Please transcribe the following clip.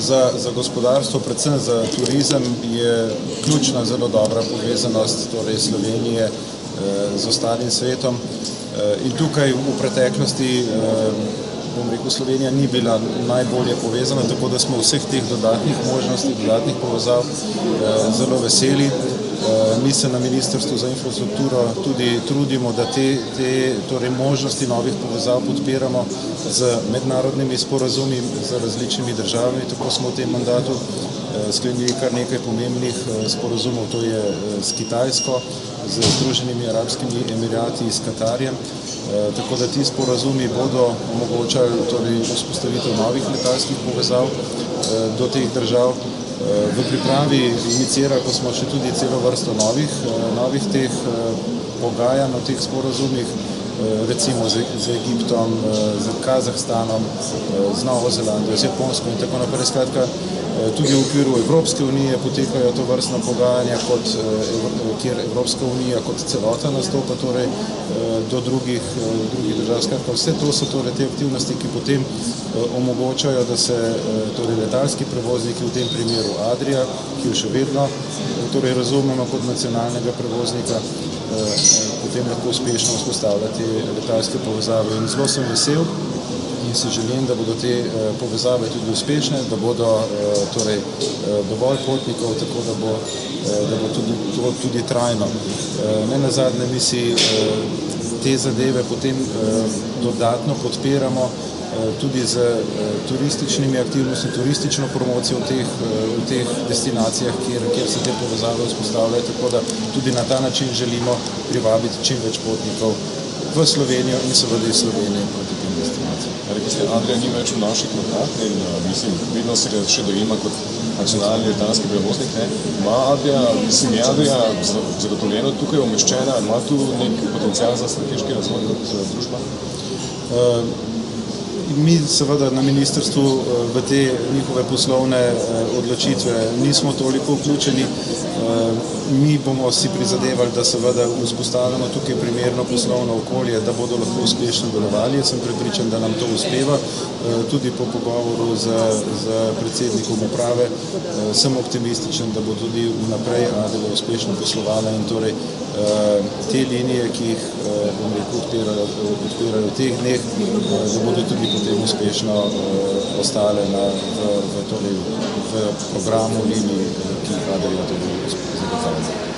Za gospodarstvo, predvsem za turizem, je ključna zelo dobra povezanost torej Slovenije z ostalim svetom. In tukaj v preteklosti, bom rekel, Slovenija ni bila najbolje povezana, tako da smo vseh teh dodatnih možnosti, dodatnih povezav zelo veseli. Mi se na Ministrstvu za infrastrukturo tudi trudimo, da te torej možnosti novih povezav podpiramo z mednarodnimi sporazumi z različnimi državami. Tako smo v tem mandatu sklenili kar nekaj pomembnih sporazumov, to je s Kitajsko, z Združenimi arabskimi emirati, s Katarjem. Tako da ti sporazumi bodo omogočali torej vzpostavitev novih letalskih povezav do teh držav. V pripravi inicirali pa smo še tudi celo vrsto novih teh pogajanj o teh sporazumih, recimo z Egiptom, z Kazahstanom, z Novo Zelandijo, z Japonsko in tako naprej. Skratka, tudi v okviru Evropske unije potekajo to vrstna pogajanja, kjer Evropska unija kot celota nastopa torej do drugih držav. Skratka, vse to so torej te aktivnosti, ki potem omogočajo, da se torej letalski prevozniki, v tem primeru Adria, ki jo še vedno torej razumemo kot nacionalnega prevoznika, potem lahko uspešno vzpostavljati letalske povezave. In zelo sem vesel in si želim, da bodo te povezave tudi uspešne, da bodo torej dovolj potnikov, tako da bo to tudi trajno. Ne nazadnje mi si te zadeve potem dodatno podpiramo tudi z turističnimi aktivnostmi, turistično promocijo v teh destinacijah, kjer se te povezave vzpostavljajo, tako da tudi na ta način želimo privabiti čim več potnikov v Slovenijo in seveda iz Slovenije proti tem destinacijam. Rekli ste, Adria ni več v naših rokah in mislim, vedno se ga še dojema kot nacionalni letalski prevoznik. Ima Adria, je Adria zagotovljeno tukaj umeščena, ima tu nek potencial za strateški razvoj kot družba? Mi seveda na ministrstvu v te njihove poslovne odločitve nismo toliko vključeni. Mi bomo si prizadevali, da seveda vzpostavimo tukaj primerno poslovno okolje, da bodo lahko uspešno delovali. Jaz sem prepričan, da nam to uspeva. Tudi po pogovoru z predsednikom uprave sem optimističen, da bo tudi vnaprej Adria uspešno poslovala in torej te linije, ki jih odpirajo v teh dneh, da bodo tudi potem uspešno ostale v programu linij, ki jih Adria tudi zagotavlja.